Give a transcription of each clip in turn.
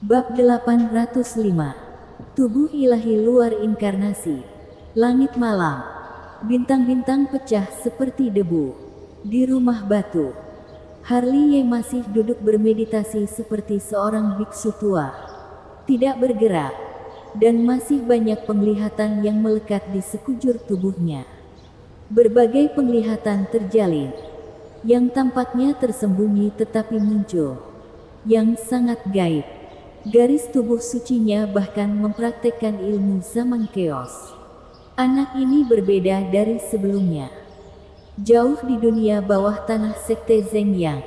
Bab 805. Tubuh ilahi luar inkarnasi. Langit malam. Bintang-bintang pecah seperti debu. Di rumah batu, Harley masih duduk bermeditasi seperti seorang biksu tua. Tidak bergerak. Dan masih banyak penglihatan yang melekat di sekujur tubuhnya. Berbagai penglihatan terjalin. Yang tampaknya tersembunyi tetapi muncul. Yang sangat gaib. Garis tubuh sucinya bahkan mempraktekkan ilmu zaman keos. Anak ini berbeda dari sebelumnya. Jauh di dunia bawah tanah sekte Zeng Yang,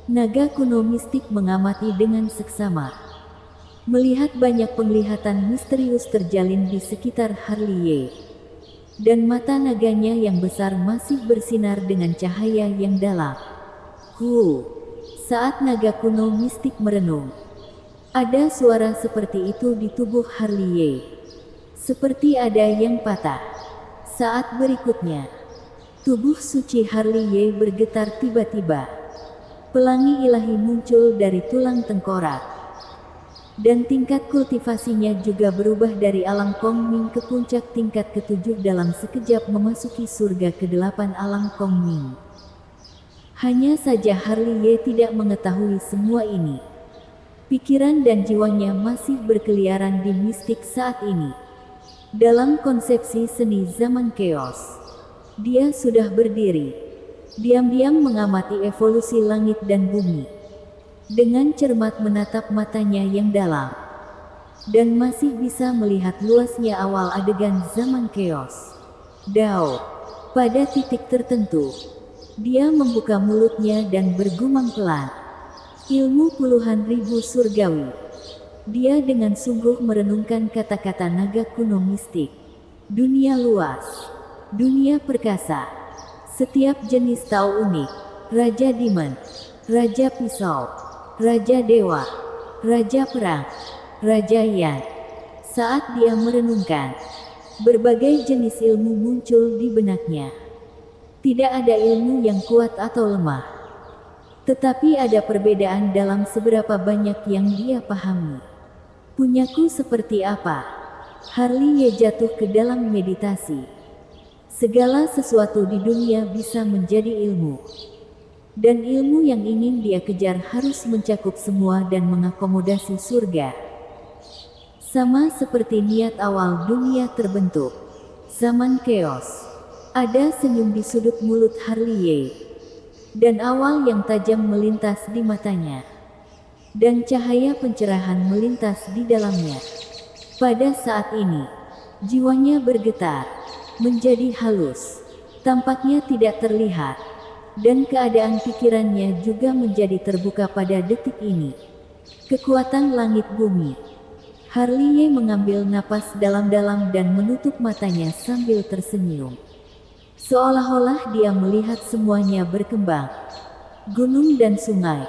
naga kuno mistik mengamati dengan seksama. Melihat banyak penglihatan misterius terjalin di sekitar Harley. Dan mata naganya yang besar masih bersinar dengan cahaya yang dalam. Saat naga kuno mistik merenung, ada suara seperti itu di tubuh Harley. Seperti ada yang patah. Saat berikutnya, tubuh suci Harley bergetar tiba-tiba. Pelangi ilahi muncul dari tulang tengkorak. Dan tingkat kultivasinya juga berubah dari alam Kongming ke puncak tingkat ke-7 dalam sekejap memasuki surga ke-8 alam Kongming. Hanya saja Harley tidak mengetahui semua ini. Pikiran dan jiwanya masih berkeliaran di mistik saat ini. Dalam konsepsi seni zaman keos, dia sudah berdiri, diam-diam mengamati evolusi langit dan bumi. Dengan cermat menatap matanya yang dalam. Dan masih bisa melihat luasnya awal adegan zaman keos. Dao. Pada titik tertentu, dia membuka mulutnya dan bergumam pelan. Ilmu puluhan ribu surgawi. Dia dengan sungguh merenungkan kata-kata naga kuno mistik. Dunia luas. Dunia perkasa. Setiap jenis Tao unik. Raja Demon. Raja Pisau. Raja Dewa. Raja Perang. Raja Yan. Saat dia merenungkan, berbagai jenis ilmu muncul di benaknya. Tidak ada ilmu yang kuat atau lemah. Tetapi ada perbedaan dalam seberapa banyak yang dia pahami. Punyaku seperti apa? Harley jatuh ke dalam meditasi. Segala sesuatu di dunia bisa menjadi ilmu. Dan ilmu yang ingin dia kejar harus mencakup semua dan mengakomodasi surga. Sama seperti niat awal dunia terbentuk. Zaman keos. Ada senyum di sudut mulut Harley. Dan awal yang tajam melintas di matanya. Dan cahaya pencerahan melintas di dalamnya. Pada saat ini, jiwanya bergetar, menjadi halus. Tampaknya tidak terlihat. Dan keadaan pikirannya juga menjadi terbuka pada detik ini. Kekuatan langit bumi. Harley mengambil napas dalam-dalam dan menutup matanya sambil tersenyum. Seolah-olah dia melihat semuanya berkembang. Gunung dan sungai.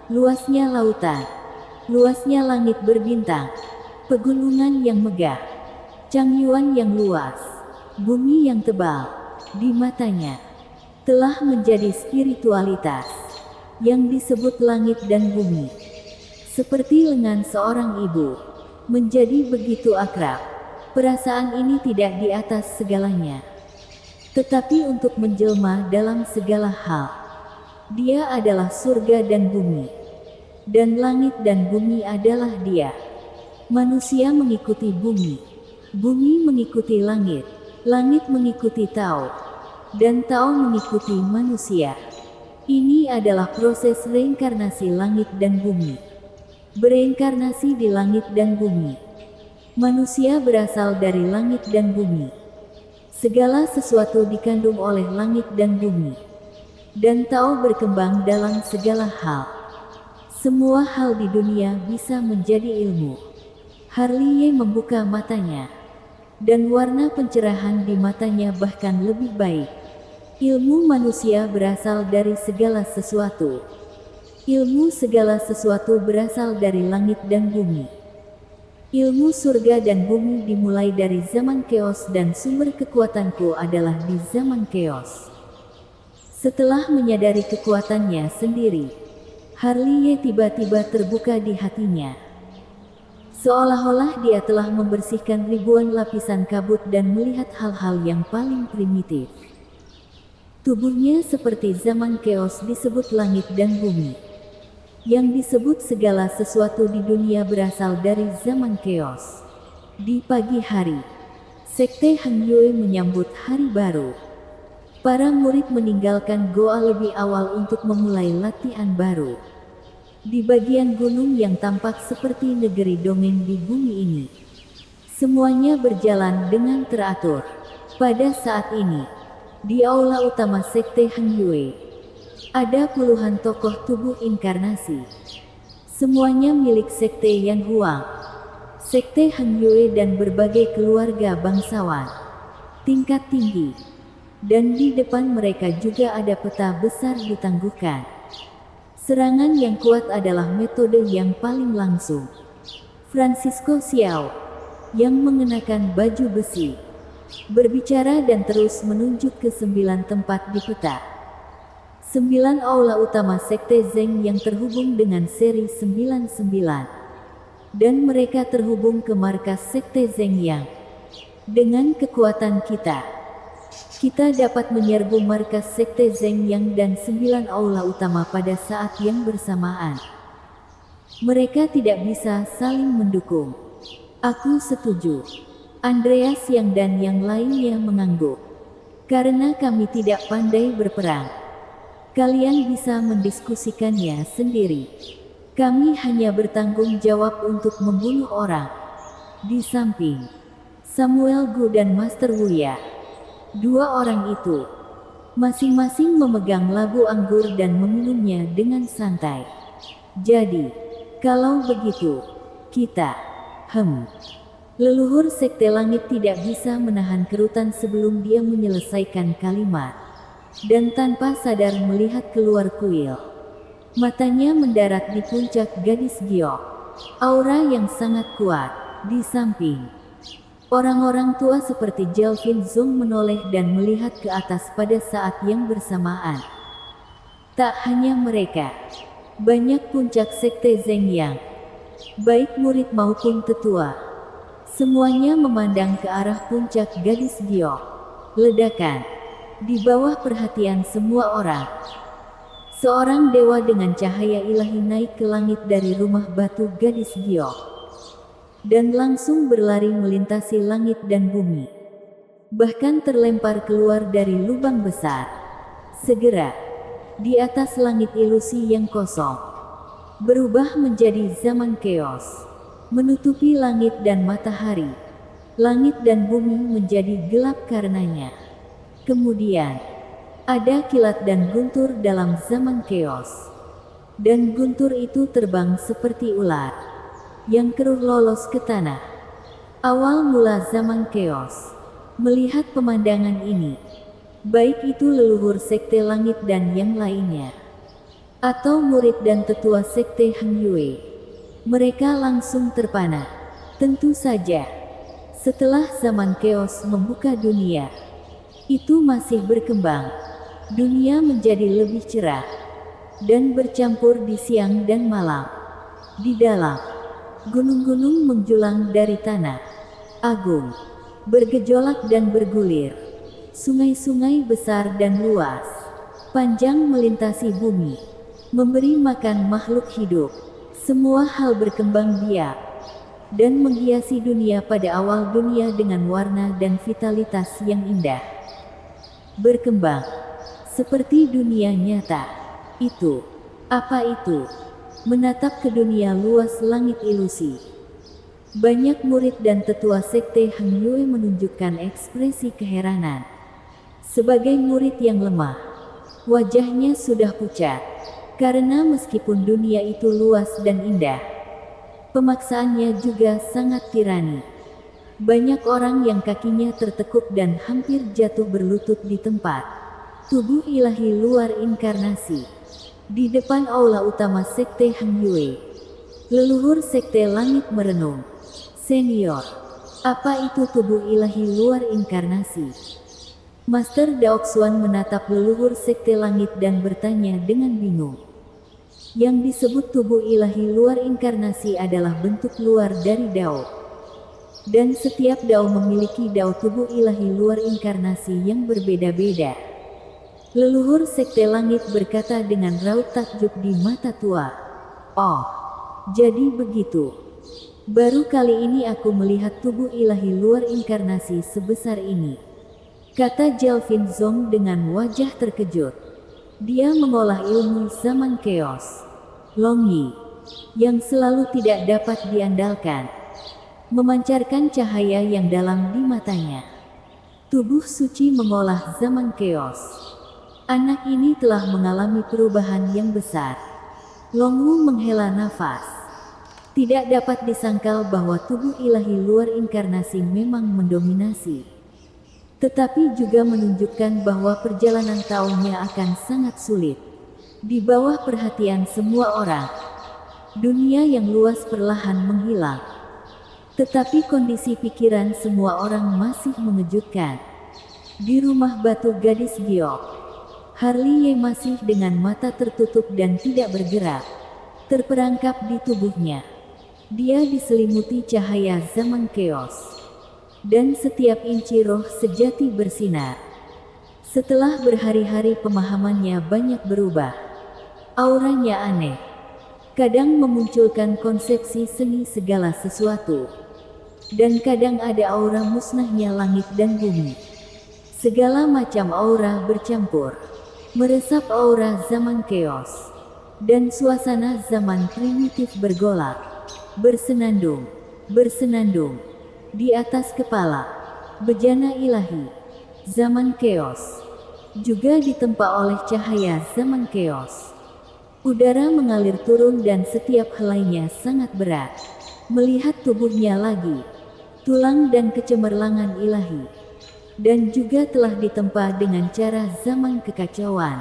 Luasnya lautan. Luasnya langit berbintang. Pegunungan yang megah. Cangyuan yang luas. Bumi yang tebal. Di matanya telah menjadi spiritualitas yang disebut langit dan bumi. Seperti lengan seorang ibu. Menjadi begitu akrab. Perasaan ini tidak di atas segalanya. Tetapi untuk menjelma dalam segala hal. Dia adalah surga dan bumi. Dan langit dan bumi adalah dia. Manusia mengikuti bumi. Bumi mengikuti langit. Langit mengikuti Tao. Dan Tao mengikuti manusia. Ini adalah proses reinkarnasi langit dan bumi. Bereinkarnasi di langit dan bumi. Manusia berasal dari langit dan bumi. Segala sesuatu dikandung oleh langit dan bumi. Dan Tao berkembang dalam segala hal. Semua hal di dunia bisa menjadi ilmu. Harley membuka matanya. Dan warna pencerahan di matanya bahkan lebih baik. Ilmu manusia berasal dari segala sesuatu. Ilmu segala sesuatu berasal dari langit dan bumi. Ilmu surga dan bumi dimulai dari zaman keos dan sumber kekuatanku adalah di zaman keos. Setelah menyadari kekuatannya sendiri, Harley tiba-tiba terbuka di hatinya. Seolah-olah dia telah membersihkan ribuan lapisan kabut dan melihat hal-hal yang paling primitif. Tubuhnya seperti zaman keos disebut langit dan bumi. Yang disebut segala sesuatu di dunia berasal dari zaman keos. Di pagi hari, Sekte Han Yue menyambut hari baru. Para murid meninggalkan goa lebih awal untuk memulai latihan baru. Di bagian gunung yang tampak seperti negeri dongeng di bumi ini, semuanya berjalan dengan teratur. Pada saat ini, di aula utama Sekte Han Yue, ada puluhan tokoh tubuh inkarnasi. Semuanya milik Sekte Yan Huang, Sekte Han Yue dan berbagai keluarga bangsawan tingkat tinggi. Dan di depan mereka juga ada peta besar ditangguhkan. Serangan yang kuat adalah metode yang paling langsung. Francisco Xiao, yang mengenakan baju besi, berbicara dan terus menunjuk ke 9 tempat di peta. 9 aula utama Sekte Zeng yang terhubung dengan seri 99. Dan mereka terhubung ke markas Sekte Zeng yang, dengan kekuatan kita dapat menyerbu markas Sekte Zeng Yang dan 9 aula utama pada saat yang bersamaan. Mereka tidak bisa saling mendukung. Aku setuju. Andreas Yang dan yang lainnya mengangguk. Karena kami tidak pandai berperang. Kalian bisa mendiskusikannya sendiri. Kami hanya bertanggung jawab untuk membunuh orang. Di samping, Samuel Gu dan Master Wuya, 2 orang itu, masing-masing memegang labu anggur dan meminumnya dengan santai. Jadi, kalau begitu, kita, leluhur Sekte Langit tidak bisa menahan kerutan sebelum dia menyelesaikan kalimat. Dan tanpa sadar melihat keluar kuil. Matanya mendarat di puncak gadis giok. Aura yang sangat kuat, di samping. Orang-orang tua seperti Jelvin Zong menoleh dan melihat ke atas pada saat yang bersamaan. Tak hanya mereka, banyak puncak Sekte Zeng Yang, baik murid maupun tetua, semuanya memandang ke arah puncak gadis giok. Ledakan, di bawah perhatian semua orang. Seorang dewa dengan cahaya ilahi naik ke langit dari rumah batu gadis giok. Dan langsung berlari melintasi langit dan bumi. Bahkan terlempar keluar dari lubang besar. Segera, di atas langit ilusi yang kosong, berubah menjadi zaman keos. Menutupi langit dan matahari. Langit dan bumi menjadi gelap karenanya. Kemudian, ada kilat dan guntur dalam zaman keos. Dan guntur itu terbang seperti ular yang keruh lolos ke tanah. Awal mula zaman keos. Melihat pemandangan ini, baik itu leluhur Sekte Langit dan yang lainnya, atau murid dan tetua Sekte Han Yue, mereka langsung terpana. Tentu saja, setelah zaman keos membuka dunia, itu masih berkembang. Dunia menjadi lebih cerah dan bercampur di siang dan malam. Di dalam, gunung-gunung menjulang dari tanah agung, bergejolak dan bergulir. Sungai-sungai besar dan luas, panjang melintasi bumi, memberi makan makhluk hidup. Semua hal berkembang biak dan menghiasi dunia pada awal dunia dengan warna dan vitalitas yang indah. Berkembang seperti dunia nyata. Itu, apa itu? Menatap ke dunia luas langit ilusi. Banyak murid dan tetua Sekte Han Yue menunjukkan ekspresi keheranan. Sebagai murid yang lemah, wajahnya sudah pucat. Karena meskipun dunia itu luas dan indah, pemaksaannya juga sangat tirani. Banyak orang yang kakinya tertekuk dan hampir jatuh berlutut di tempat. Tubuh ilahi luar inkarnasi. Di depan aula utama Sekte Han Yue, leluhur Sekte Langit merenung. Senior, apa itu tubuh ilahi luar inkarnasi? Master Daoxuan menatap leluhur Sekte Langit dan bertanya dengan bingung. Yang disebut tubuh ilahi luar inkarnasi adalah bentuk luar dari Dao. Dan setiap Dao memiliki Dao tubuh ilahi luar inkarnasi yang berbeda-beda. Leluhur Sekte Langit berkata dengan raut takjub di mata tua. Oh, jadi begitu. Baru kali ini aku melihat tubuh ilahi luar inkarnasi sebesar ini, kata Jalvin Zong dengan wajah terkejut. Dia mengolah ilmu zaman keos, Long Yi, yang selalu tidak dapat diandalkan, memancarkan cahaya yang dalam di matanya. Tubuh suci mengolah zaman keos. Anak ini telah mengalami perubahan yang besar. Long Wu menghela nafas. Tidak dapat disangkal bahwa tubuh ilahi luar inkarnasi memang mendominasi. Tetapi juga menunjukkan bahwa perjalanan tahunnya akan sangat sulit. Di bawah perhatian semua orang, dunia yang luas perlahan menghilang. Tetapi kondisi pikiran semua orang masih mengejutkan. Di rumah batu gadis giok, Harley masih dengan mata tertutup dan tidak bergerak, terperangkap di tubuhnya. Dia diselimuti cahaya zaman keos. Dan setiap inci roh sejati bersinar. Setelah berhari-hari pemahamannya banyak berubah. Auranya aneh. Kadang memunculkan konsepsi seni segala sesuatu. Dan kadang ada aura musnahnya langit dan bumi. Segala macam aura bercampur. Meresap aura zaman keos. Dan suasana zaman primitif bergolak. Bersenandung. Bersenandung. Di atas kepala, bejana ilahi, zaman keos, juga ditempa oleh cahaya zaman keos. Udara mengalir turun dan setiap helainya sangat berat. Melihat tubuhnya lagi, tulang dan kecemerlangan ilahi. Dan juga telah ditempa dengan cara zaman kekacauan.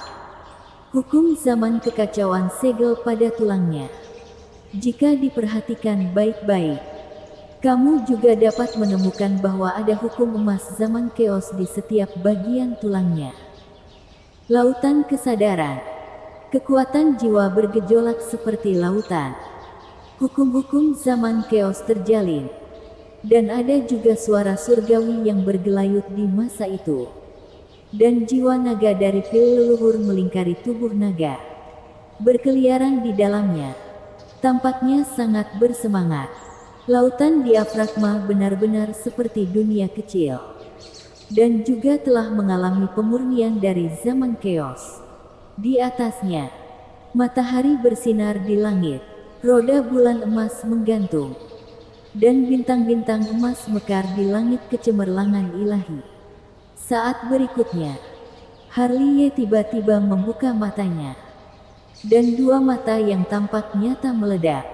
Hukum zaman kekacauan segel pada tulangnya. Jika diperhatikan baik-baik, kamu juga dapat menemukan bahwa ada hukum emas zaman keos di setiap bagian tulangnya. Lautan kesadaran. Kekuatan jiwa bergejolak seperti lautan. Hukum-hukum zaman keos terjalin. Dan ada juga suara surgawi yang bergelayut di masa itu. Dan jiwa naga dari pil leluhur melingkari tubuh naga, berkeliaran di dalamnya. Tampaknya sangat bersemangat. Lautan diafragma benar-benar seperti dunia kecil. Dan juga telah mengalami pemurnian dari zaman keos. Di atasnya, matahari bersinar di langit. Roda bulan emas menggantung. Dan bintang-bintang emas mekar di langit kecemerlangan ilahi. Saat berikutnya, Harley tiba-tiba membuka matanya. Dan dua mata yang tampak nyata meledak,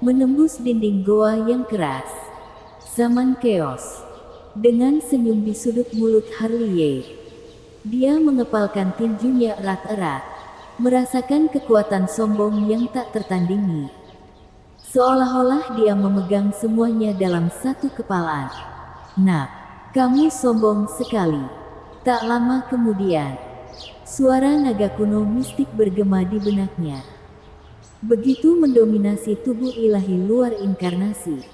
menembus dinding goa yang keras. Zaman keos. Dengan senyum di sudut mulut Harley, dia mengepalkan tinjunya erat-erat, merasakan kekuatan sombong yang tak tertandingi. Seolah-olah dia memegang semuanya dalam satu kepalan. Nak, kamu sombong sekali. Tak lama kemudian, suara naga kuno mistik bergema di benaknya. Begitu mendominasi tubuh ilahi luar inkarnasi.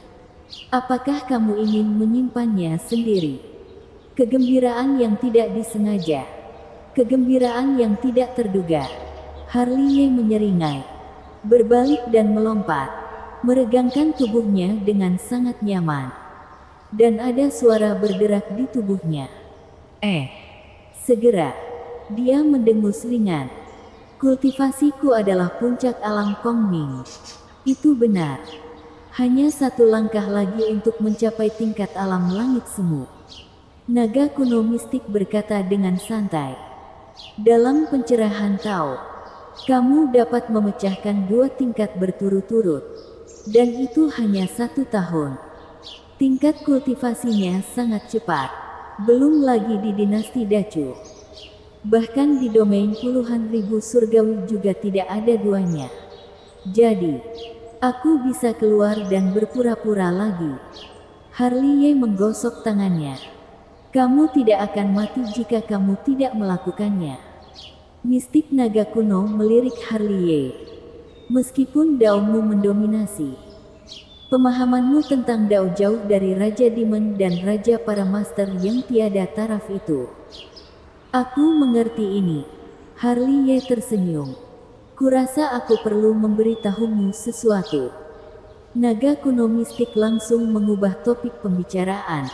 Apakah kamu ingin menyimpannya sendiri? Kegembiraan yang tidak disengaja. Kegembiraan yang tidak terduga. Harley menyeringai, berbalik dan melompat, meregangkan tubuhnya dengan sangat nyaman. Dan ada suara berderak di tubuhnya. Segera, dia mendengus ringan. Kultivasiku adalah puncak alam Kongming. Itu benar. Hanya satu langkah lagi untuk mencapai tingkat alam langit semu. Naga kuno mistik berkata dengan santai. Dalam pencerahan Tao, kamu dapat memecahkan 2 tingkat berturut-turut. Dan itu hanya 1 tahun. Tingkat kultivasinya sangat cepat. Belum lagi di dinasti Dacu. Bahkan di domain puluhan ribu surgawi juga tidak ada duanya. Jadi, aku bisa keluar dan berpura-pura lagi. Harley menggosok tangannya. Kamu tidak akan mati jika kamu tidak melakukannya. Mistik naga kuno melirik Harley. Meskipun Daomu mendominasi, pemahamanmu tentang Dao jauh dari Raja Demon dan Raja para Master yang tiada taraf itu. Aku mengerti ini. Harley tersenyum. Kurasa aku perlu memberitahumu sesuatu. Naga kuno mistik langsung mengubah topik pembicaraan.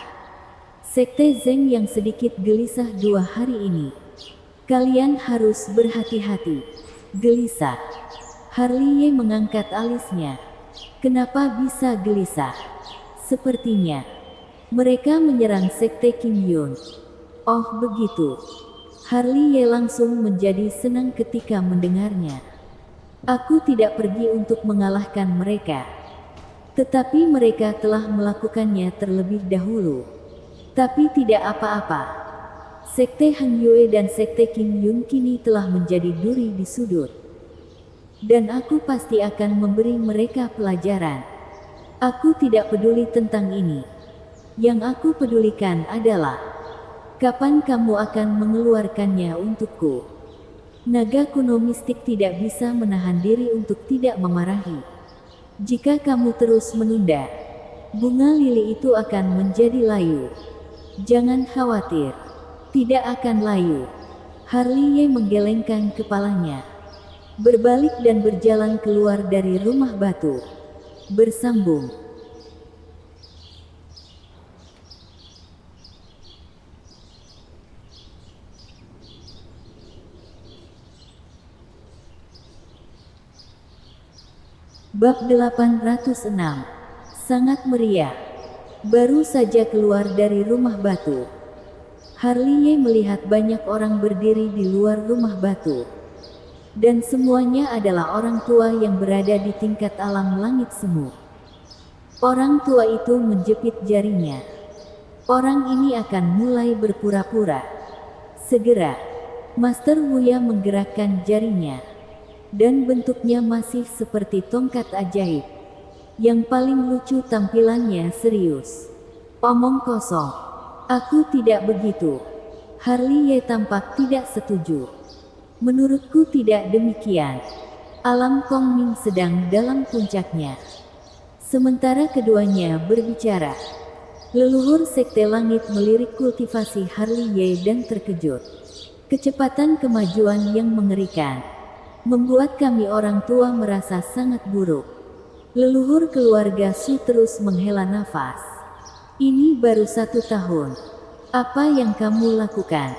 Sekte Zeng yang sedikit gelisah 2 hari ini. Kalian harus berhati-hati. Gelisah. Harley mengangkat alisnya. Kenapa bisa gelisah? Sepertinya mereka menyerang Sekte Kim Yun. Oh begitu. Harley langsung menjadi senang ketika mendengarnya. Aku tidak pergi untuk mengalahkan mereka. Tetapi mereka telah melakukannya terlebih dahulu. Tapi tidak apa-apa. Sekte Han Yue dan Sekte Kim Yun kini telah menjadi duri di sudut. Dan aku pasti akan memberi mereka pelajaran. Aku tidak peduli tentang ini. Yang aku pedulikan adalah, kapan kamu akan mengeluarkannya untukku? Naga kuno mistik tidak bisa menahan diri untuk tidak memarahi. Jika kamu terus menunda, bunga lili itu akan menjadi layu. Jangan khawatir, tidak akan layu. Harley menggelengkan kepalanya, berbalik dan berjalan keluar dari rumah batu. Bersambung. Bab 806. Sangat meriah. Baru saja keluar dari rumah batu, Harley melihat banyak orang berdiri di luar rumah batu. Dan semuanya adalah orang tua yang berada di tingkat alam langit semu. Orang tua itu menjepit jarinya. Orang ini akan mulai berpura-pura. Segera, Master Wuya menggerakkan jarinya. Dan bentuknya masih seperti tongkat ajaib. Yang paling lucu tampilannya serius. Omong kosong. Aku tidak begitu. Harley tampak tidak setuju. Menurutku tidak demikian. Alam Kongming sedang dalam puncaknya. Sementara keduanya berbicara, leluhur Sekte Langit melirik kultivasi Harley dan terkejut. Kecepatan kemajuan yang mengerikan membuat kami orang tua merasa sangat buruk. Leluhur keluarga Su terus menghela nafas. Ini baru 1 tahun. Apa yang kamu lakukan?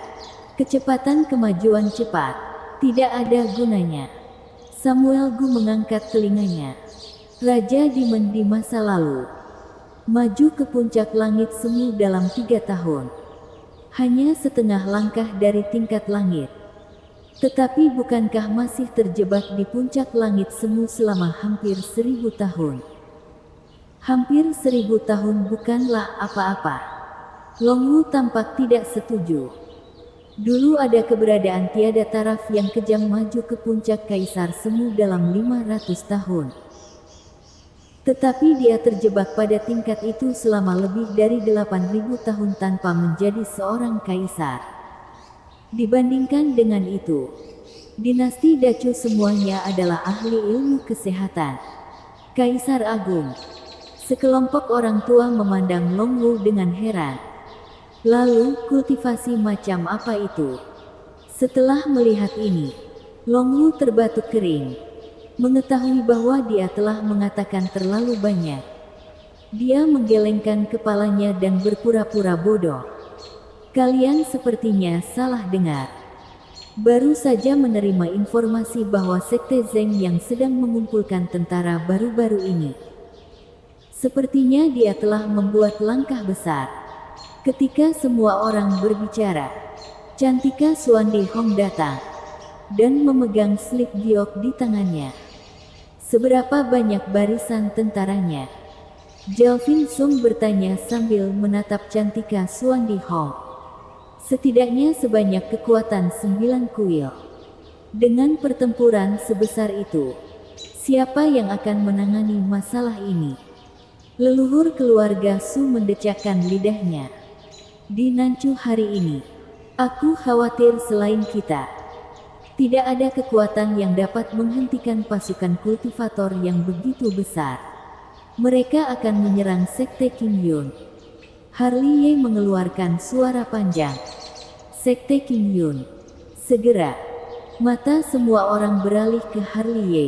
Kecepatan kemajuan cepat tidak ada gunanya. Samuel Gu mengangkat telinganya. Raja Demon di masa lalu maju ke puncak langit semu dalam 3 tahun. Hanya setengah langkah dari tingkat langit. Tetapi bukankah masih terjebak di puncak langit semu selama hampir 1000 tahun? Hampir 1000 tahun bukanlah apa-apa. Long Wu tampak tidak setuju. Dulu ada keberadaan tiada taraf yang kejam maju ke puncak kaisar semu dalam 500 tahun. Tetapi dia terjebak pada tingkat itu selama lebih dari 8000 tahun tanpa menjadi seorang kaisar. Dibandingkan dengan itu, dinasti Dacu semuanya adalah ahli ilmu kesehatan. Kaisar Agung. Sekelompok orang tua memandang Long Wu dengan heran. Lalu, kultivasi macam apa itu? Setelah melihat ini, Long Wu terbatuk kering. Mengetahui bahwa dia telah mengatakan terlalu banyak. Dia menggelengkan kepalanya dan berpura-pura bodoh. Kalian sepertinya salah dengar. Baru saja menerima informasi bahwa Sekte Zeng yang sedang mengumpulkan tentara baru-baru ini. Sepertinya dia telah membuat langkah besar. Ketika semua orang berbicara, Cantika Suandi Hong datang dan memegang slip giok di tangannya. Seberapa banyak barisan tentaranya? Jelvin Sung bertanya sambil menatap Cantika Suandi Hong. Setidaknya sebanyak kekuatan 9 kuil. Dengan pertempuran sebesar itu, siapa yang akan menangani masalah ini? Leluhur keluarga Su mendecakkan lidahnya. Di Nancu hari ini, aku khawatir selain kita, Tidak ada kekuatan yang dapat menghentikan pasukan kultivator yang begitu besar. Mereka akan menyerang Sekte Qing Yun. Harley Ye mengeluarkan suara panjang. Sekte Qing Yun. Segera. Mata semua orang beralih ke Harley Ye.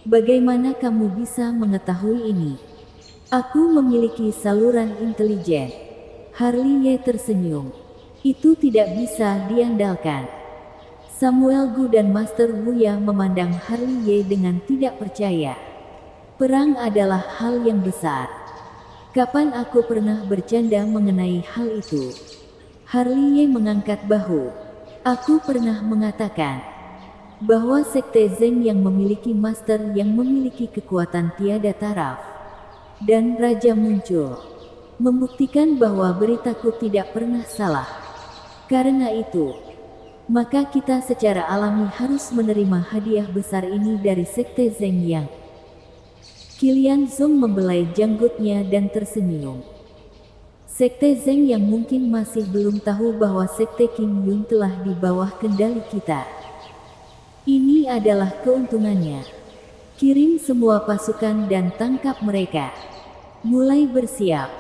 Bagaimana kamu bisa mengetahui ini? Aku memiliki saluran intelijen. Harley Ye tersenyum. Itu tidak bisa diandalkan. Samuel Gu dan Master Wu Ya memandang Harley Ye dengan tidak percaya. Perang adalah hal yang besar. Kapan aku pernah bercanda mengenai hal itu? Harley Ye mengangkat bahu. Aku pernah mengatakan bahwa Sekte Zeng yang memiliki master yang memiliki kekuatan tiada taraf. Dan Raja muncul. Membuktikan bahwa beritaku tidak pernah salah. Karena itu, maka kita secara alami harus menerima hadiah besar ini dari Sekte Zeng Yang. Qilian Zong membelai janggutnya dan tersenyum. Sekte Zeng yang mungkin masih belum tahu bahwa Sekte Qing Yun telah di bawah kendali kita. Ini adalah keuntungannya. Kirim semua pasukan dan tangkap mereka. Mulai bersiap.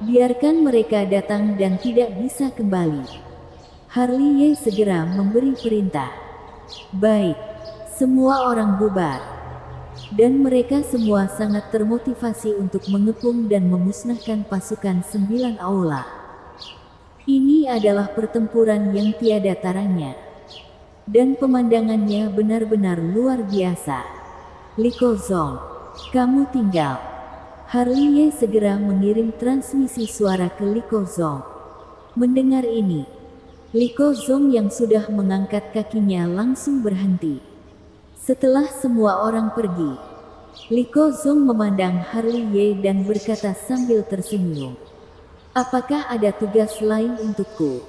Biarkan mereka datang dan tidak bisa kembali. Harley Ye segera memberi perintah. Baik, semua orang bubar. Dan mereka semua sangat termotivasi untuk mengepung dan memusnahkan pasukan 9 aula. Ini adalah pertempuran yang tiada taranya. Dan pemandangannya benar-benar luar biasa. Li Kozong, kamu tinggal. Harley Ye segera mengirim transmisi suara ke Li Kozong. Mendengar ini, Li Kozong yang sudah mengangkat kakinya langsung berhenti. Setelah semua orang pergi, Li Kozong memandang Harley Ye dan berkata sambil tersenyum. Apakah ada tugas lain untukku?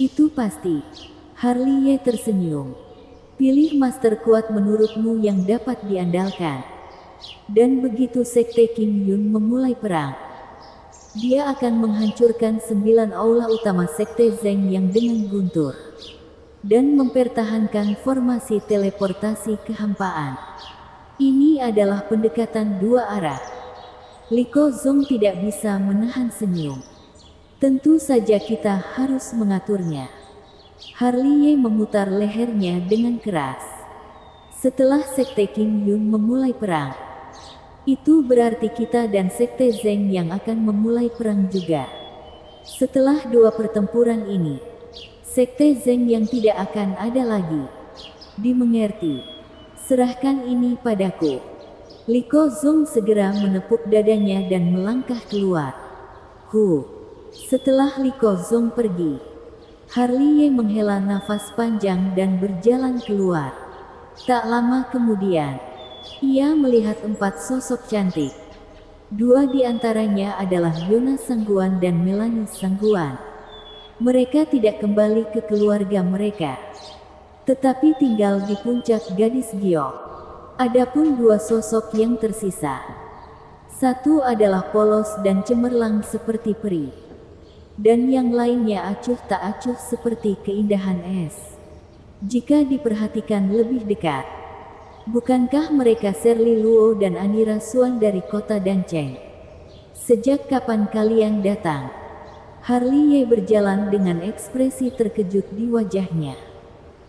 Itu pasti. Harley Ye tersenyum. Pilih master kuat menurutmu yang dapat diandalkan. Dan begitu Sekte Qing Yun memulai perang, dia akan menghancurkan 9 aula utama Sekte Zeng yang dengan guntur. Dan mempertahankan formasi teleportasi kehampaan. Ini adalah pendekatan dua arah. Li Kozong tidak bisa menahan senyum. Tentu saja kita harus mengaturnya. Harley Ye memutar lehernya dengan keras. Setelah Sekte Qing Yun memulai perang, itu berarti kita dan Sekte Zeng yang akan memulai perang juga. Setelah dua pertempuran ini, Sekte Zeng yang tidak akan ada lagi. Dimengerti. Serahkan ini padaku. Li Kozong segera menepuk dadanya dan melangkah keluar. Setelah Li Kozong pergi, Harley Ye menghela nafas panjang dan berjalan keluar. Tak lama kemudian, ia melihat 4 sosok cantik. 2 di antaranya adalah Yona Sangguan dan Melanie Sangguan. Mereka tidak kembali ke keluarga mereka, tetapi tinggal di puncak Gadis Giok. Adapun 2 sosok yang tersisa, satu adalah polos dan cemerlang seperti peri, dan yang lainnya acuh tak acuh seperti keindahan es. Jika diperhatikan lebih dekat, bukankah mereka Shirley Luo dan Anira Suan dari kota Dancheng? Sejak kapan kalian datang? Harley Ye berjalan dengan ekspresi terkejut di wajahnya.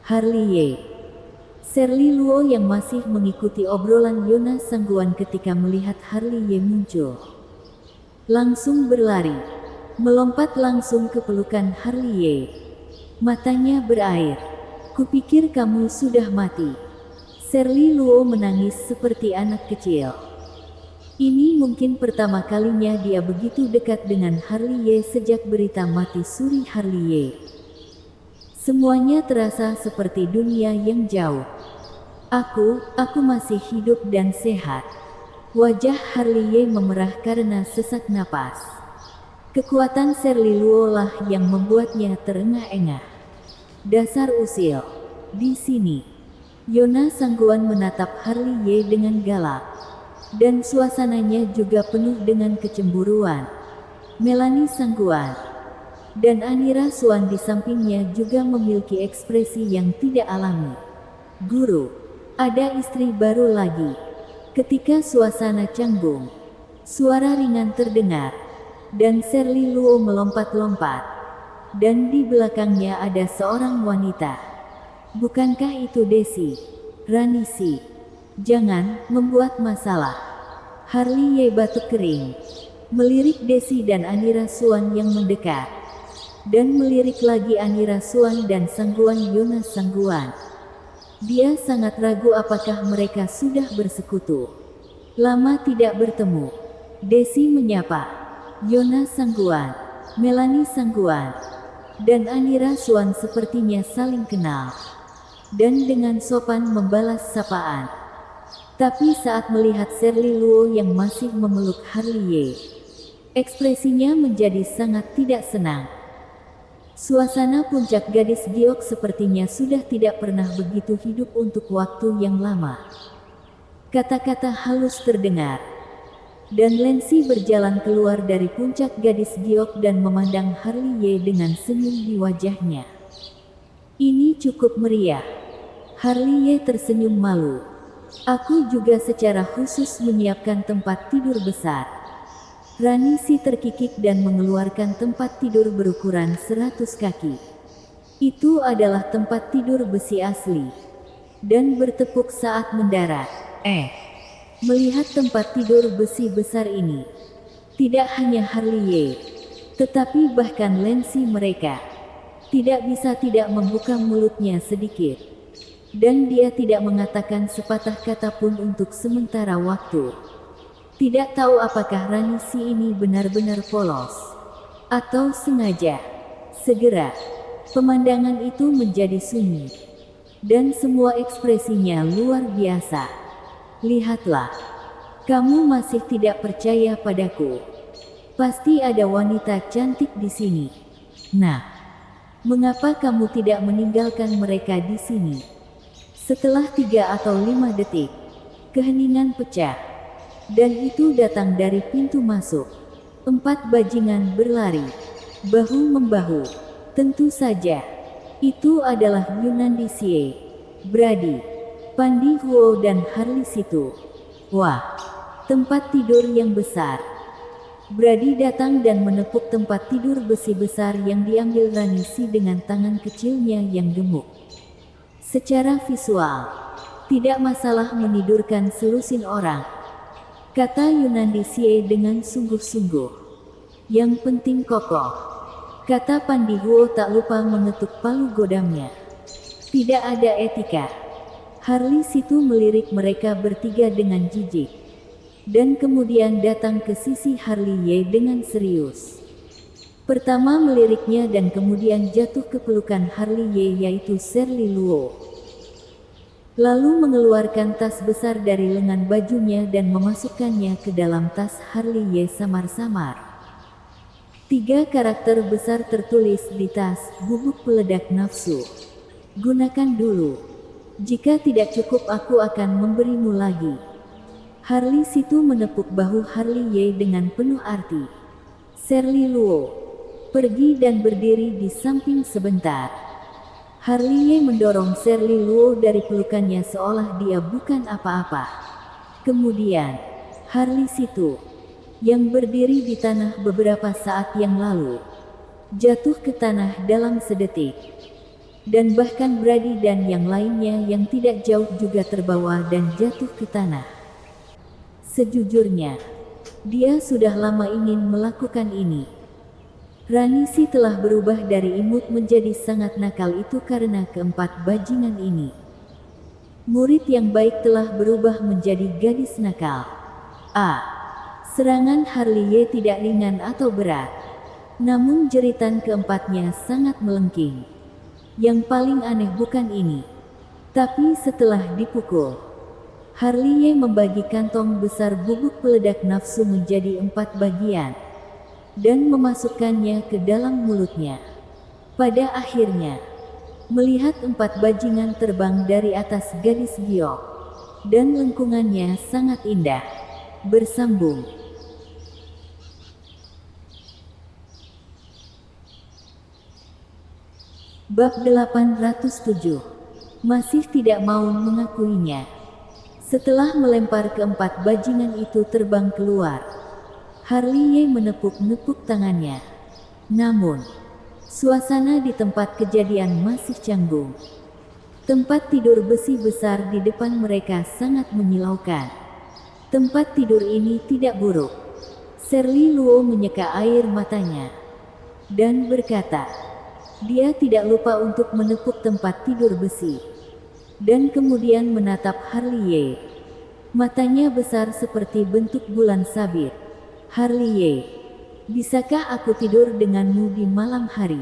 Harley Ye. Shirley Luo yang masih mengikuti obrolan Yona Sangguan ketika melihat Harley Ye muncul, langsung berlari, melompat langsung ke pelukan Harley Ye. Matanya berair. Kupikir kamu sudah mati. Shirley Luo menangis seperti anak kecil. Ini mungkin pertama kalinya dia begitu dekat dengan Harley Ye sejak berita mati suri Harley Ye. Semuanya terasa seperti dunia yang jauh. Aku masih hidup dan sehat. Wajah Harley Ye memerah karena sesak napas. Kekuatan Shirley Luo lah yang membuatnya terengah-engah. Dasar usil. Di sini. Yona Sangguan menatap Harley Ye dengan galak. Dan suasananya juga penuh dengan kecemburuan. Melanie Sangguan dan Anira Suan di sampingnya juga memiliki ekspresi yang tidak alami. Guru, ada istri baru lagi. Ketika suasana canggung, suara ringan terdengar, dan Serli Luo melompat-lompat. Dan di belakangnya ada seorang wanita. Bukankah itu Desi? Rani Si. Jangan membuat masalah. Harli Ye batuk kering. Melirik Desi dan Anira Suan yang mendekat. Dan melirik lagi Anira Suan dan Sangguan Yona Sangguan. Dia sangat ragu apakah mereka sudah bersekutu. Lama tidak bertemu. Desi menyapa. Yona Sangguan, Melani Sangguan, dan Anira Suan sepertinya saling kenal. Dan dengan sopan membalas sapaan. Tapi saat melihat Serli Luo yang masih memeluk Harli Ye, ekspresinya menjadi sangat tidak senang. Suasana puncak gadis giok sepertinya sudah tidak pernah begitu hidup untuk waktu yang lama. Kata-kata halus terdengar. Dan Lensi berjalan keluar dari puncak gadis giok dan memandang Harli Ye dengan senyum di wajahnya. Ini cukup meriah. Harli Ye tersenyum malu. Aku juga secara khusus menyiapkan tempat tidur besar. Rani Si terkikik dan mengeluarkan tempat tidur berukuran 100 kaki. Itu adalah tempat tidur besi asli. Dan bertepuk saat mendarat. Melihat tempat tidur besi besar ini, tidak hanya Harli Ye, tetapi bahkan Lensi mereka, tidak bisa tidak membuka mulutnya sedikit. Dan dia tidak mengatakan sepatah kata pun untuk sementara waktu. Tidak tahu apakah Rani Si ini benar-benar polos atau sengaja. Segera, pemandangan itu menjadi sunyi. Dan semua ekspresinya luar biasa. Lihatlah, kamu masih tidak percaya padaku. Pasti ada wanita cantik di sini. Nah, mengapa kamu tidak meninggalkan mereka di sini? Setelah 3 atau 5 detik, keheningan pecah. Dan itu datang dari pintu masuk. 4 bajingan berlari, bahu-membahu. Tentu saja, itu adalah Yunandi Xie, Brady, Pandi Huo dan Harli Situ. Wah, tempat tidur yang besar. Brady datang dan menepuk tempat tidur besi besar yang diambil Rani Si dengan tangan kecilnya yang gemuk. Secara visual, tidak masalah menidurkan selusin orang, kata Yunandi Xie dengan sungguh-sungguh. Yang penting kokoh, kata Pandi Huo tak lupa mengetuk palu godamnya. Tidak ada etika. Harli Situ melirik mereka bertiga dengan jijik. Dan kemudian datang ke sisi Harli Ye dengan serius. Pertama meliriknya dan kemudian jatuh ke pelukan Harli Ye yaitu Serli Luo. Lalu mengeluarkan tas besar dari lengan bajunya dan memasukkannya ke dalam tas Harli Ye samar-samar. 3 karakter besar tertulis di tas, bubuk peledak nafsu. Gunakan dulu. Jika tidak cukup aku akan memberimu lagi. Harli Situ menepuk bahu Harli Ye dengan penuh arti. Serli Luo, pergi dan berdiri di samping sebentar. Harli Ye mendorong Serli Luo dari pelukannya seolah dia bukan apa-apa. Kemudian, Harli Situ, yang berdiri di tanah beberapa saat yang lalu, jatuh ke tanah dalam sedetik. Dan bahkan Brady dan yang lainnya yang tidak jauh juga terbawa dan jatuh ke tanah. Sejujurnya, dia sudah lama ingin melakukan ini. Rani Si telah berubah dari imut menjadi sangat nakal itu karena keempat bajingan ini. Murid yang baik telah berubah menjadi gadis nakal. Serangan Harli Ye tidak ringan atau berat. Namun jeritan keempatnya sangat melengking. Yang paling aneh bukan ini. Tapi setelah dipukul, Harli Ye membagi kantong besar bubuk peledak nafsu menjadi 4 bagian. Dan memasukkannya ke dalam mulutnya. Pada akhirnya, melihat 4 bajingan terbang dari atas gadis giok. Dan lengkungannya sangat indah. Bersambung. Bab 807. masih tidak mau mengakuinya. Setelah melempar keempat bajingan itu terbang keluar, Harley menepuk-nepuk tangannya. Namun, suasana di tempat kejadian masih canggung. Tempat tidur besi besar di depan mereka sangat menyilaukan. Tempat tidur ini tidak buruk. Shirley Luo menyeka air matanya dan berkata, dia tidak lupa untuk menepuk tempat tidur besi. Dan kemudian menatap Harley. Matanya besar seperti bentuk bulan sabit. Harley, bisakah aku tidur denganmu di malam hari?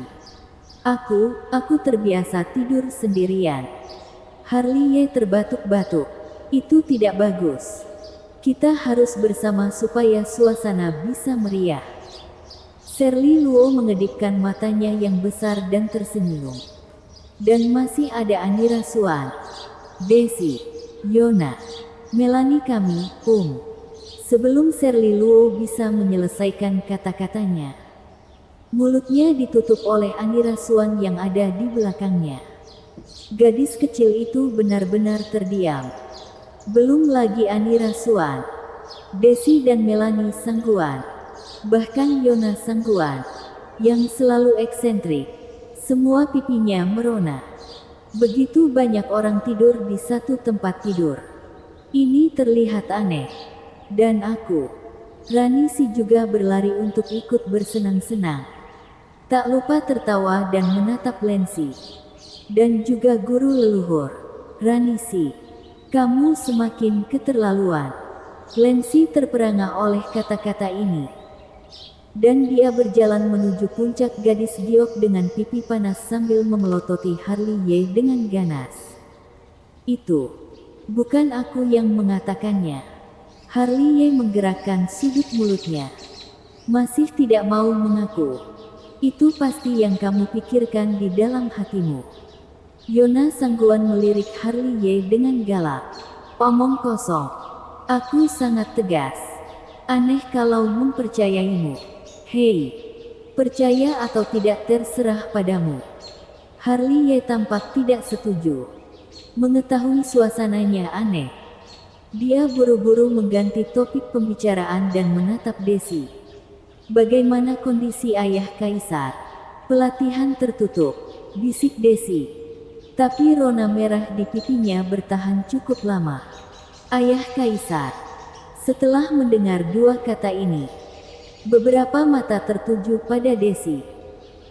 Aku terbiasa tidur sendirian. Harley terbatuk-batuk. Itu tidak bagus. Kita harus bersama supaya suasana bisa meriah. Shirley Luo mengedipkan matanya yang besar dan tersenyum. Dan masih ada Anira Suan, Desi, Yona, Melanie kami, Sebelum Shirley Luo bisa menyelesaikan kata-katanya, mulutnya ditutup oleh Anira Suan yang ada di belakangnya. Gadis kecil itu benar-benar terdiam. Belum lagi Anira Suan, Desi dan Melanie Sangguan, bahkan Yona Sangguan, yang selalu eksentrik. Semua pipinya merona. Begitu banyak orang tidur di satu tempat tidur. Ini terlihat aneh. Dan aku, Ranisi juga berlari untuk ikut bersenang-senang. Tak lupa tertawa dan menatap Lensi. Dan juga guru leluhur. Ranisi, kamu semakin keterlaluan. Lensi terperangah oleh kata-kata ini. Dan dia berjalan menuju puncak gadis giok dengan pipi panas sambil memelototi Harley dengan ganas. Itu bukan aku yang mengatakannya. Harley menggerakkan sudut mulutnya. Masih tidak mau mengaku. Itu pasti yang kamu pikirkan di dalam hatimu. Yona Sangguan melirik Harley dengan galak. Omong kosong. Aku sangat tegas. Aneh kalau mempercayaimu. Hei, percaya atau tidak terserah padamu. Harley tampak tidak setuju. Mengetahui suasananya aneh, dia buru-buru mengganti topik pembicaraan dan menatap Desi. Bagaimana kondisi ayah Kaisar? Pelatihan tertutup, bisik Desi. Tapi rona merah di pipinya bertahan cukup lama. Ayah Kaisar. Setelah mendengar dua kata ini, beberapa mata tertuju pada Desi.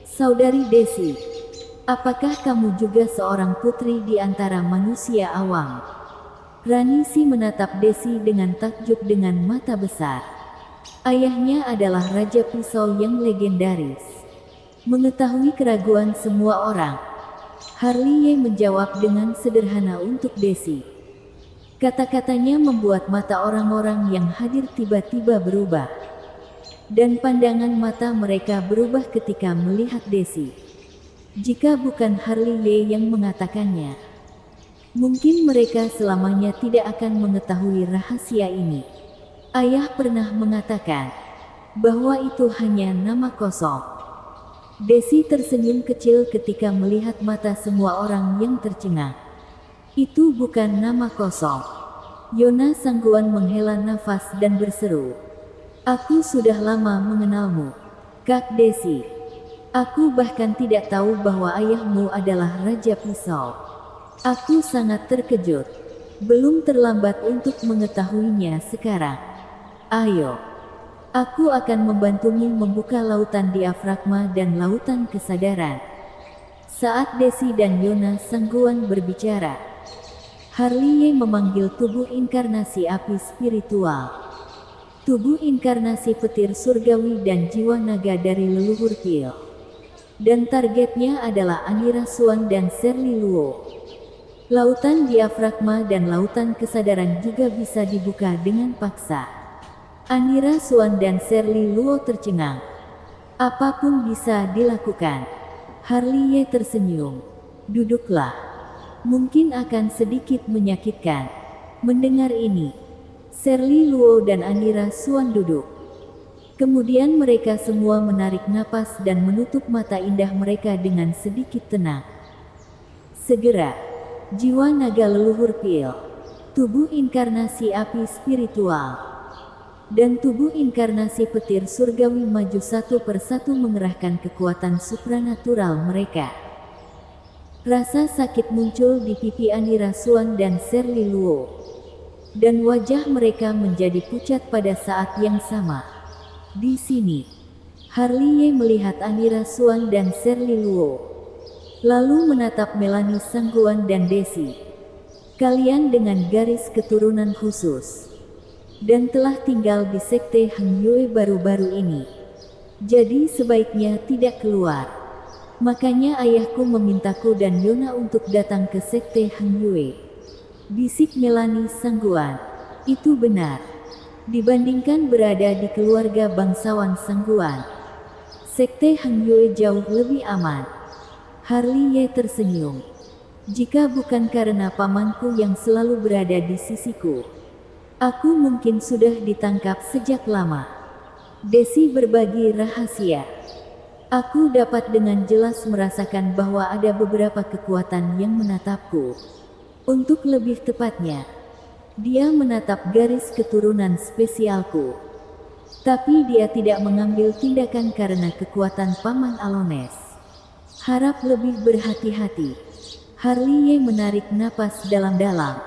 Saudari Desi, apakah kamu juga seorang putri di antara manusia awam? Ranisi menatap Desi dengan takjub dengan mata besar. Ayahnya adalah Raja Pisau yang legendaris. Mengetahui keraguan semua orang, Harley menjawab dengan sederhana untuk Desi. Kata-katanya membuat mata orang-orang yang hadir tiba-tiba berubah. Dan pandangan mata mereka berubah ketika melihat Desi. Jika bukan Harley yang mengatakannya, mungkin mereka selamanya tidak akan mengetahui rahasia ini. Ayah pernah mengatakan bahwa itu hanya nama kosong. Desi tersenyum kecil ketika melihat mata semua orang yang tercengang. Itu bukan nama kosong. Yona Sangguan menghela nafas dan berseru. Aku sudah lama mengenalmu, Kak Desi. Aku bahkan tidak tahu bahwa ayahmu adalah Raja Pisau. Aku sangat terkejut. Belum terlambat untuk mengetahuinya sekarang. Ayo. Aku akan membantumu membuka lautan diafragma dan lautan kesadaran. Saat Desi dan Yona Sangguan berbicara, Harley memanggil tubuh inkarnasi api spiritual. Tubuh inkarnasi petir surgawi dan jiwa naga dari leluhur Pil. Dan targetnya adalah Anira Suan dan Shirley Luo. Lautan diafragma dan lautan kesadaran juga bisa dibuka dengan paksa. Anira Suan dan Shirley Luo tercengang. Apapun bisa dilakukan. Harley tersenyum. Duduklah. Mungkin akan sedikit menyakitkan. Mendengar ini, Shirley Luo dan Anira Suan duduk. Kemudian mereka semua menarik napas dan menutup mata indah mereka dengan sedikit tenang. Segera, jiwa naga leluhur Pil, tubuh inkarnasi api spiritual, dan tubuh inkarnasi petir surgawi maju satu persatu mengerahkan kekuatan supranatural mereka. Rasa sakit muncul di pipi Anira Suan dan Serli Luo, dan wajah mereka menjadi pucat pada saat yang sama. Di sini, Harley melihat Anira Suan dan Serli Luo, lalu menatap Melanie Sangguan dan Desi. Kalian dengan garis keturunan khusus, dan telah tinggal di sekte Heng Yue baru-baru ini. Jadi sebaiknya tidak keluar. Makanya ayahku memintaku dan Yona untuk datang ke sekte Heng Yue. Bisik Melanie Sangguan. Itu benar. Dibandingkan berada di keluarga bangsawan Sangguan, sekte Heng Yue jauh lebih aman. Harley tersenyum. Jika bukan karena pamanku yang selalu berada di sisiku, aku mungkin sudah ditangkap sejak lama. Desi berbagi rahasia. Aku dapat dengan jelas merasakan bahwa ada beberapa kekuatan yang menatapku. Untuk lebih tepatnya, dia menatap garis keturunan spesialku. Tapi dia tidak mengambil tindakan karena kekuatan Paman Alones. Harap lebih berhati-hati. Harley menarik napas dalam-dalam,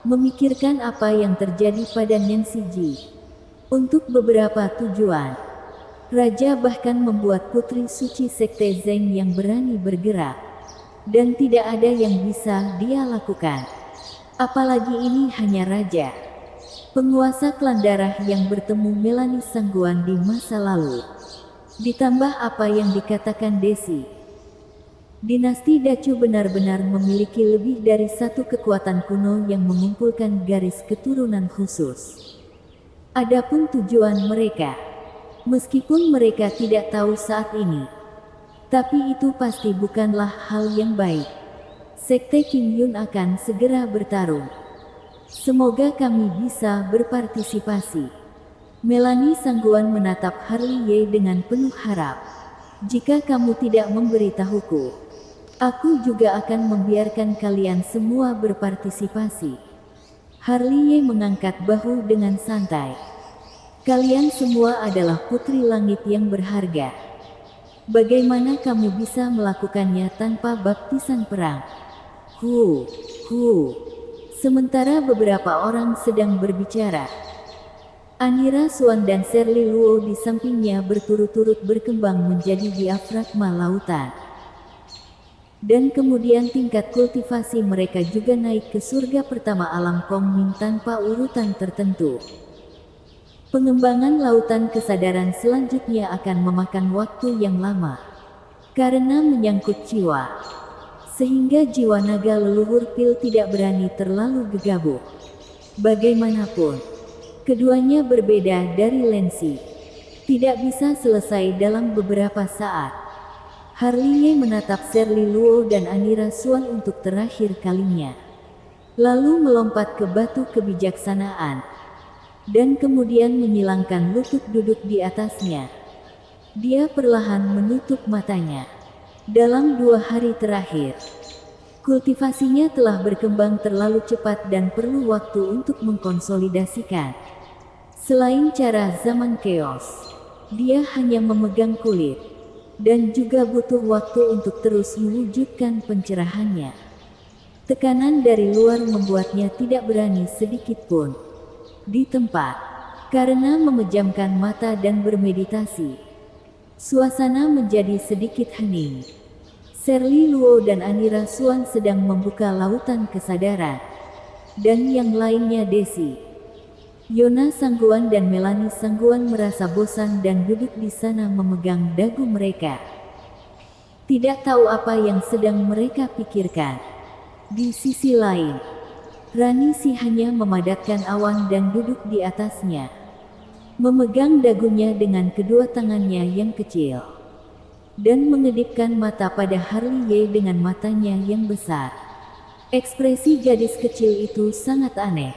memikirkan apa yang terjadi pada Nancy Ji. Untuk beberapa tujuan, Raja bahkan membuat putri suci sekte Zeng yang berani bergerak, dan tidak ada yang bisa dia lakukan. Apalagi ini hanya Raja, penguasa klan darah yang bertemu Melanie Sangguan di masa lalu. Ditambah apa yang dikatakan Desi, dinasti Dacu benar-benar memiliki lebih dari satu kekuatan kuno yang mengumpulkan garis keturunan khusus. Adapun tujuan mereka, meskipun mereka tidak tahu saat ini, tapi itu pasti bukanlah hal yang baik. Sekte Qing Yun akan segera bertarung. Semoga kami bisa berpartisipasi. Melanie Sangguan menatap Harley dengan penuh harap. Jika kamu tidak memberitahuku, aku juga akan membiarkan kalian semua berpartisipasi. Harley mengangkat bahu dengan santai. Kalian semua adalah putri langit yang berharga. Bagaimana kamu bisa melakukannya tanpa baptisan perang? Sementara beberapa orang sedang berbicara, Anira Suan dan Serli Luo di sampingnya berturut-turut berkembang menjadi diafragma lautan. Dan kemudian tingkat kultivasi mereka juga naik ke surga pertama alam Kongming tanpa urutan tertentu. Pengembangan lautan kesadaran selanjutnya akan memakan waktu yang lama, karena menyangkut jiwa. Sehingga jiwa naga leluhur Pil tidak berani terlalu gegabah. Bagaimanapun, keduanya berbeda dari Lancy. Tidak bisa selesai dalam beberapa saat. Harley menatap Serli Luo dan Anira Suan untuk terakhir kalinya, lalu melompat ke batu kebijaksanaan, dan kemudian menyilangkan lutut duduk di atasnya. Dia perlahan menutup matanya. Dalam 2 hari terakhir, kultivasinya telah berkembang terlalu cepat dan perlu waktu untuk mengkonsolidasikan. Selain cara zaman chaos, dia hanya memegang kulit, dan juga butuh waktu untuk terus mewujudkan pencerahannya. Tekanan dari luar membuatnya tidak berani sedikit pun di tempat, karena memejamkan mata dan bermeditasi. Suasana menjadi sedikit hening. Serli Luo dan Anira Suan sedang membuka lautan kesadaran, dan yang lainnya Desi, Yona Sangguan dan Melanie Sangguan merasa bosan dan duduk di sana memegang dagu mereka. Tidak tahu apa yang sedang mereka pikirkan. Di sisi lain, Rani Si hanya memadatkan awan dan duduk di atasnya, memegang dagunya dengan kedua tangannya yang kecil, dan mengedipkan mata pada Harley dengan matanya yang besar. Ekspresi gadis kecil itu sangat aneh.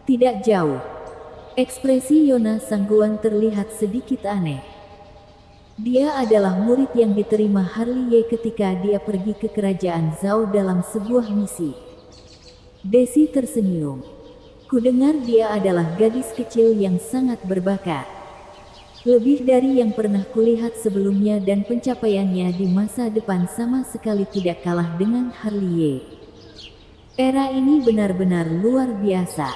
Tidak jauh, ekspresi Yona Sangguan terlihat sedikit aneh. Dia adalah murid yang diterima Harley ketika dia pergi ke kerajaan Zhao dalam sebuah misi. Desi tersenyum. Kudengar dia adalah gadis kecil yang sangat berbakat. Lebih dari yang pernah kulihat sebelumnya dan pencapaiannya di masa depan sama sekali tidak kalah dengan Harley. Era ini benar-benar luar biasa.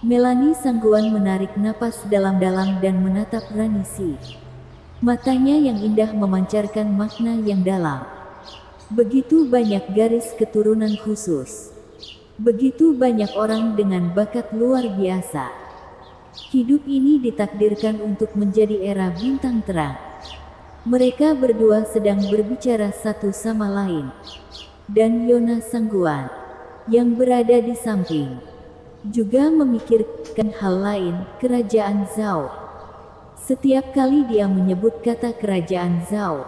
Melanie Sangguan menarik napas dalam-dalam dan menatap Ranisi. Matanya yang indah memancarkan makna yang dalam. Begitu banyak garis keturunan khusus. Begitu banyak orang dengan bakat luar biasa. Hidup ini ditakdirkan untuk menjadi era bintang terang. Mereka berdua sedang berbicara satu sama lain. Dan Yona Sangguan, yang berada di samping, juga memikirkan hal lain, kerajaan Zhao. Setiap kali dia menyebut kata kerajaan Zhao,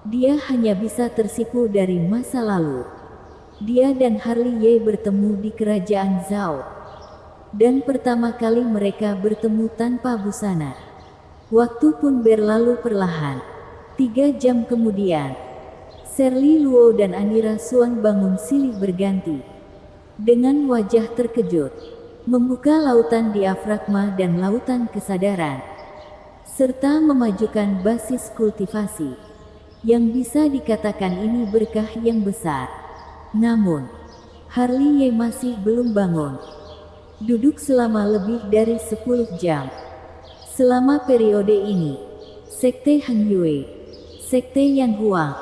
dia hanya bisa tersipu dari masa lalu. Dia dan Harley bertemu di kerajaan Zhao. Dan pertama kali mereka bertemu tanpa busana. Waktu pun berlalu perlahan. 3 jam kemudian, Shirley Luo dan Anira Xuan bangun silih berganti. Dengan wajah terkejut, membuka lautan diafragma dan lautan kesadaran, serta memajukan basis kultivasi, yang bisa dikatakan ini berkah yang besar. Namun, Harley masih belum bangun. Duduk selama lebih dari 10 jam. Selama periode ini, Sekte Han Yue, Sekte Yan Huang,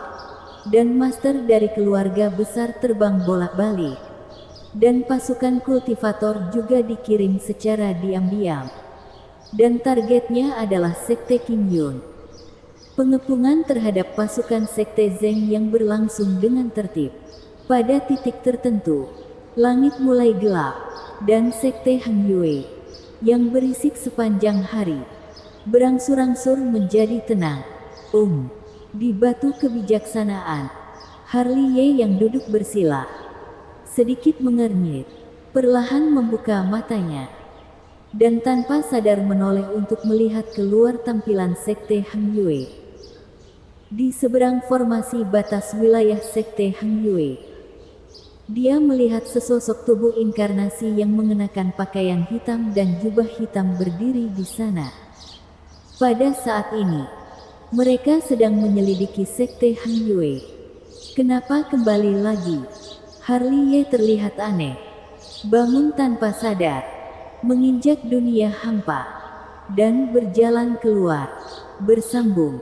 dan Master dari keluarga besar terbang bolak-balik. Dan pasukan kultivator juga dikirim secara diam-diam. Dan targetnya adalah Sekte Kim Yun. Pengepungan terhadap pasukan Sekte Zeng yang berlangsung dengan tertib. Pada titik tertentu, langit mulai gelap, dan Sekte Han Yue, yang berisik sepanjang hari, berangsur-angsur menjadi tenang. Di batu kebijaksanaan, Harley yang duduk bersila, sedikit mengernyit, perlahan membuka matanya. Dan tanpa sadar menoleh untuk melihat keluar tampilan Sekte Han Yue. Di seberang formasi batas wilayah Sekte Han Yue, dia melihat sesosok tubuh inkarnasi yang mengenakan pakaian hitam dan jubah hitam berdiri di sana. Pada saat ini, mereka sedang menyelidiki Sekte Han Yue. Kenapa kembali lagi? Harley terlihat aneh. Bangun tanpa sadar, menginjak dunia hampa, dan berjalan keluar, bersambung.